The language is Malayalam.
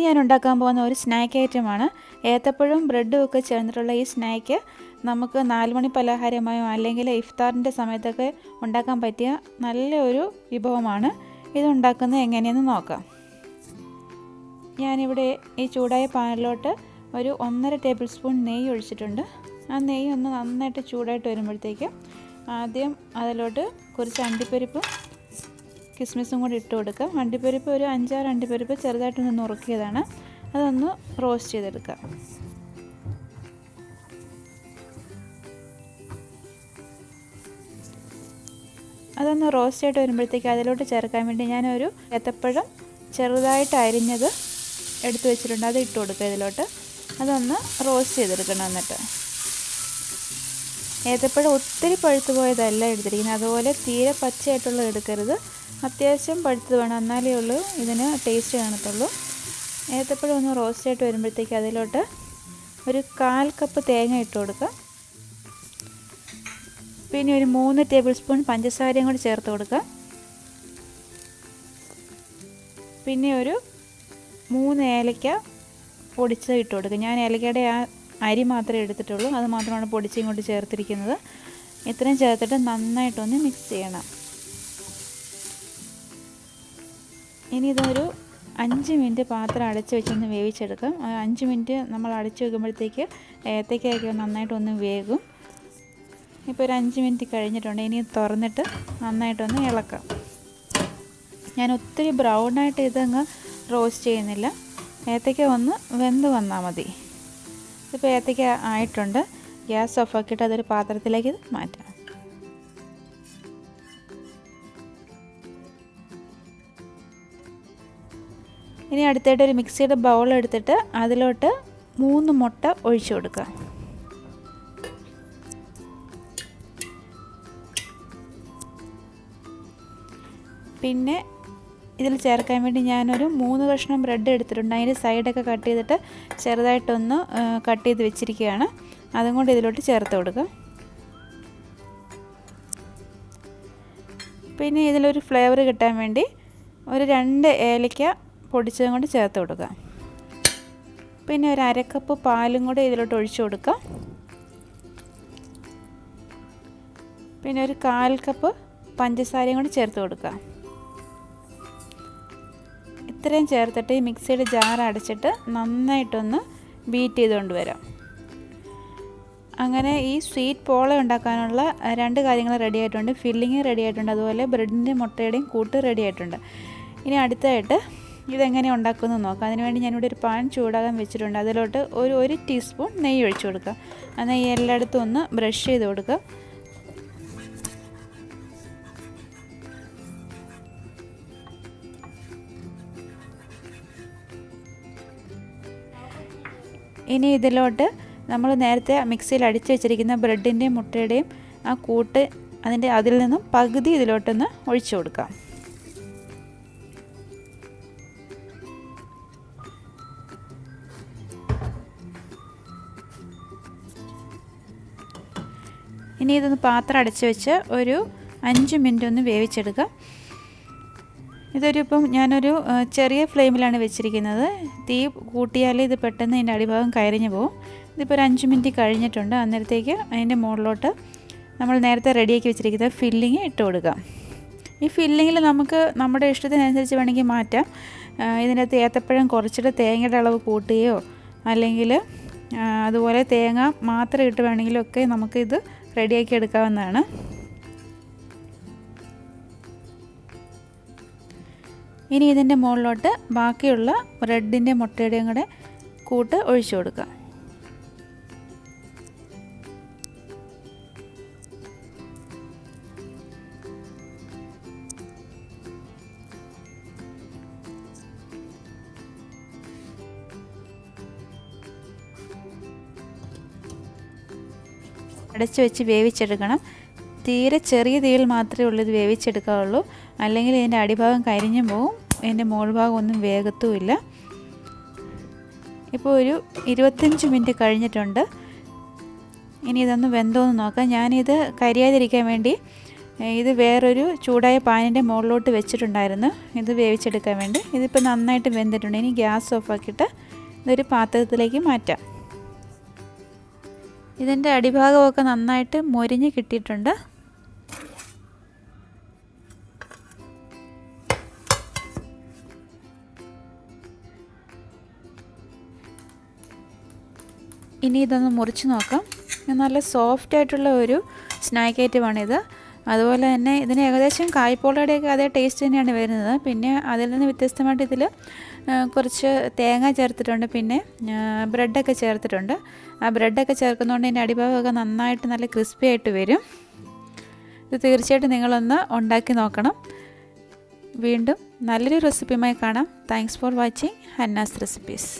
ഞാൻ ഉണ്ടാക്കാൻ പോകുന്ന ഒരു സ്നാക്ക് ഐറ്റമാണ്. ഏത്തപ്പഴവും ബ്രെഡും ഒക്കെ ചേർന്നിട്ടുള്ള ഈ സ്നാക്ക് നമുക്ക് 4 മണി പലഹാരമായോ അല്ലെങ്കിൽ ഇഫ്താറിൻ്റെ സമയത്തൊക്കെ ഉണ്ടാക്കാൻ പറ്റിയ നല്ലൊരു വിഭവമാണ്. ഇതുണ്ടാക്കുന്നത് എങ്ങനെയെന്ന് നോക്കാം. ഞാനിവിടെ ഈ ചൂടായ പാനിലോട്ട് ഒരു 1.5 ടേബിൾ സ്പൂൺ നെയ്യ് ഒഴിച്ചിട്ടുണ്ട്. ആ നെയ്യ് ഒന്ന് നന്നായിട്ട് ചൂടായിട്ട് വരുമ്പോഴത്തേക്ക് ആദ്യം അതിലോട്ട് കുറച്ച് അണ്ടിപ്പരിപ്പും കിസ്മിസും കൂടി ഇട്ട് കൊടുക്കാം. അണ്ടിപ്പരിപ്പ് ഒരു 5-6 അണ്ടിപ്പരിപ്പ് ചെറുതായിട്ടൊന്ന് നുറുക്കിയതാണ്. അതൊന്ന് റോസ്റ്റ് ചെയ്തെടുക്കാം. അതൊന്ന് റോസ്റ്റ് ആയിട്ട് വരുമ്പോഴത്തേക്ക് അതിലോട്ട് ചേർക്കാൻ വേണ്ടി ഞാനൊരു ഏത്തപ്പഴം ചെറുതായിട്ട് അരിഞ്ഞത് എടുത്തു വെച്ചിട്ടുണ്ട്. അത് ഇട്ട് കൊടുക്കുക ഇതിലോട്ട്. അതൊന്ന് റോസ്റ്റ് ചെയ്തെടുക്കണം. എന്നിട്ട് ഏത്തപ്പഴം ഒത്തിരി പഴുത്തു പോയതല്ല എടുത്തിരിക്കുന്നത്, അതുപോലെ തീരെ പച്ചയായിട്ടുള്ളത് എടുക്കരുത്. അത്യാവശ്യം പഴുത്തത് വേണം, എന്നാലേ ഉള്ളൂ ഇതിന് ടേസ്റ്റ് കാണത്തുള്ളൂ. ഏത്തപ്പഴം ഒന്ന് റോസ്റ്റ് ആയിട്ട് വരുമ്പോഴത്തേക്ക് അതിലോട്ട് ഒരു 1/4 കപ്പ് തേങ്ങ ഇട്ട് കൊടുക്കുക. പിന്നെ ഒരു 3 ടേബിൾ സ്പൂൺ പഞ്ചസാരയും കൂടി ചേർത്ത് കൊടുക്കുക. പിന്നെ ഒരു 3 ഏലക്ക പൊടിച്ചത് ഇട്ട് കൊടുക്കുക. ഞാൻ ഏലക്കയുടെ ആ അരി മാത്രമേ എടുത്തിട്ടുള്ളൂ, അത് മാത്രമാണ് പൊടിച്ച് ഇങ്ങോട്ട് ചേർത്തിരിക്കുന്നത്. ഇത്രയും ചേർത്തിട്ട് നന്നായിട്ടൊന്ന് മിക്സ് ചെയ്യണം. ഇനി ഇതൊരു 5 മിനിറ്റ് പാത്രം അടച്ച് വെച്ചൊന്ന് വേവിച്ചെടുക്കാം. 5 മിനിറ്റ് നമ്മൾ അടച്ച് വെക്കുമ്പോഴത്തേക്ക് ഏത്തക്കയൊക്കെ നന്നായിട്ടൊന്ന് വേകും. ഇപ്പോൾ ഒരു 5 മിനിറ്റ് കഴിഞ്ഞിട്ടുണ്ട്. ഇനി തുറന്നിട്ട് നന്നായിട്ടൊന്ന് ഇളക്കാം. ഞാൻ ഒത്തിരി ബ്രൗണായിട്ട് ഇതങ്ങ് റോസ്റ്റ് ചെയ്യുന്നില്ല, ഏത്തക്ക ഒന്ന് വെന്ത് വന്നാൽ മതി. ഇപ്പോൾ ഏത്തക്ക ആയിട്ടുണ്ട്. ഗ്യാസ് ഓഫാക്കിയിട്ട് അതൊരു പാത്രത്തിലേക്ക് മാറ്റാം. ഇനി അടുത്തായിട്ട് ഒരു മിക്സിയുടെ ബൗൾ എടുത്തിട്ട് അതിലോട്ട് 3 മുട്ട ഒഴിച്ചു കൊടുക്കുക. പിന്നെ ഇതിൽ ചേർക്കാൻ വേണ്ടി ഞാനൊരു 3 കഷ്ണം ബ്രെഡ് എടുത്തിട്ടുണ്ട്. അതിൻ്റെ സൈഡൊക്കെ കട്ട് ചെയ്തിട്ട് ചെറുതായിട്ടൊന്ന് കട്ട് ചെയ്ത് വെച്ചിരിക്കുകയാണ്. അതും കൊണ്ട് ഇതിലോട്ട് ചേർത്ത് കൊടുക്കുക. പിന്നെ ഇതിലൊരു ഫ്ലേവർ കിട്ടാൻ വേണ്ടി ഒരു 2 ഏലക്ക പൊടിച്ചതും കൊണ്ട് ചേർത്ത് കൊടുക്കുക. പിന്നെ ഒരു 1/2 കപ്പ് പാലും കൂടി ഇതിലോട്ട് ഒഴിച്ചു കൊടുക്കുക. പിന്നെ ഒരു 1/4 കപ്പ് പഞ്ചസാരയും കൂടി ചേർത്ത് കൊടുക്കുക. ഇത്രയും ചേർത്തിട്ട് ഈ മിക്സിയുടെ ജാർ അടച്ചിട്ട് നന്നായിട്ടൊന്ന് ബീറ്റ് ചെയ്തുകൊണ്ട് വരാം. അങ്ങനെ ഈ സ്വീറ്റ് പോള ഉണ്ടാക്കാനുള്ള 2 കാര്യങ്ങൾ റെഡി ആയിട്ടുണ്ട്. ഫില്ലിങ് റെഡി ആയിട്ടുണ്ട്, അതുപോലെ ബ്രെഡിൻ്റെ മുട്ടയുടെയും കൂട്ട് റെഡി ആയിട്ടുണ്ട്. ഇനി അടുത്തായിട്ട് ഇതെങ്ങനെ ഉണ്ടാക്കുമെന്ന് നോക്കാം. അതിനുവേണ്ടി ഞാനിവിടെ ഒരു പാൻ ചൂടാകാൻ വെച്ചിട്ടുണ്ട്. അതിലോട്ട് ഒരു 1 ടീസ്പൂൺ നെയ്യ് ഒഴിച്ചു കൊടുക്കുക. ആ നെയ്യ് എല്ലായിടത്തും ഒന്ന് ബ്രഷ് ചെയ്ത് കൊടുക്കുക. ഇനി ഇതിലോട്ട് നമ്മൾ നേരത്തെ മിക്സിയിൽ അടിച്ചു വെച്ചിരിക്കുന്ന ബ്രെഡിൻ്റെയും മുട്ടയുടെയും ആ കൂട്ട് അതിൽ നിന്നും പകുതി ഇതിലോട്ടൊന്ന് ഒഴിച്ചു കൊടുക്കാം. ഇനി ഇതൊന്ന് പാത്രം അടച്ച് വെച്ച് ഒരു 5 മിനിറ്റ് ഒന്ന് വേവിച്ചെടുക്കാം. ഇപ്പം ഞാനൊരു ചെറിയ ഫ്ലെയിമിലാണ് വെച്ചിരിക്കുന്നത്. തീ കൂട്ടിയാൽ ഇത് പെട്ടെന്ന് ഇതിൻ്റെ അടിഭാഗം കരിഞ്ഞു പോകും. ഇതിപ്പോൾ ഒരു 5 മിനിറ്റ് കഴിഞ്ഞിട്ടുണ്ട്. അന്നേരത്തേക്ക് അതിൻ്റെ മുകളിലോട്ട് നമ്മൾ നേരത്തെ റെഡിയാക്കി വെച്ചിരിക്കുന്ന ഫില്ലിങ് ഇട്ട് കൊടുക്കാം. ഈ ഫില്ലിങ്ങിൽ നമുക്ക് നമ്മുടെ ഇഷ്ടത്തിനനുസരിച്ച് വേണമെങ്കിൽ മാറ്റാം. ഇതിനകത്ത് ഏത്തപ്പഴം കുറച്ചിട്ട് തേങ്ങയുടെ അളവ് കൂട്ടുകയോ അല്ലെങ്കിൽ അതുപോലെ തേങ്ങ മാത്രം ഇട്ട് വേണമെങ്കിലും ഒക്കെ നമുക്കിത് റെഡിയാക്കി എടുക്കാവുന്നതാണ്. ഇനി ഇതിൻ്റെ മുകളിലോട്ട് ബാക്കിയുള്ള ബ്രെഡിൻ്റെ മുട്ടയുടെയും കൂടെ കൂട്ട് ഒഴിച്ചു കൊടുക്കുക. അടച്ചു വെച്ച് വേവിച്ചെടുക്കണം. തീരെ ചെറിയ തീയിൽ മാത്രമേ ഉള്ളൂ ഇത് വേവിച്ചെടുക്കാവുള്ളൂ, അല്ലെങ്കിൽ ഇതിൻ്റെ അടിഭാഗം കരിഞ്ഞും പോവും, ഇതിൻ്റെ മുകൾ ഭാഗം ഒന്നും വേഗത്തുമില്ല. ഇപ്പോൾ ഒരു 25 മിനിറ്റ് കഴിഞ്ഞിട്ടുണ്ട്. ഇനി ഇതൊന്ന് വെന്തോന്ന് നോക്കാം. ഞാനിത് കരിയാതിരിക്കാൻ വേണ്ടി ഇത് വേറൊരു ചൂടായ പാനിൻ്റെ മുകളിലോട്ട് വെച്ചിട്ടുണ്ടായിരുന്നു ഇത് വേവിച്ചെടുക്കാൻ വേണ്ടി. ഇതിപ്പോൾ നന്നായിട്ട് വെന്തിട്ടുണ്ട്. ഇനി ഗ്യാസ് ഓഫാക്കിയിട്ട് ഇതൊരു പാത്രത്തിലേക്ക് മാറ്റാം. ഇതിൻ്റെ അടിഭാഗമൊക്കെ നന്നായിട്ട് മൊരിഞ്ഞ് കിട്ടിയിട്ടുണ്ട്. ഇനി ഇതൊന്ന് മുറിച്ച് നോക്കാം. നല്ല സോഫ്റ്റ് ആയിട്ടുള്ള ഒരു സ്നാക്ക് ഐറ്റമാണിത്. അതുപോലെ തന്നെ ഇതിന് ഏകദേശം കായ്പോളയുടെയൊക്കെ അതേ ടേസ്റ്റ് തന്നെയാണ് വരുന്നത്. പിന്നെ അതിൽ നിന്ന് വ്യത്യസ്തമായിട്ട് ഇതിൽ കുറച്ച് തേങ്ങ ചേർത്തിട്ടുണ്ട്, പിന്നെ ബ്രെഡൊക്കെ ചേർത്തിട്ടുണ്ട്. ആ ബ്രെഡൊക്കെ ചേർക്കുന്നതുകൊണ്ട് ഇതിൻ്റെ അടിഭാഗമൊക്കെ നന്നായിട്ട് നല്ല ക്രിസ്പി ആയിട്ട് വരും. ഇത് തീർച്ചയായിട്ടും നിങ്ങളൊന്ന് ഉണ്ടാക്കി നോക്കണം. വീണ്ടും നല്ലൊരു റെസിപ്പിയുമായി കാണാം. Thanks for watching Hannah's recipes.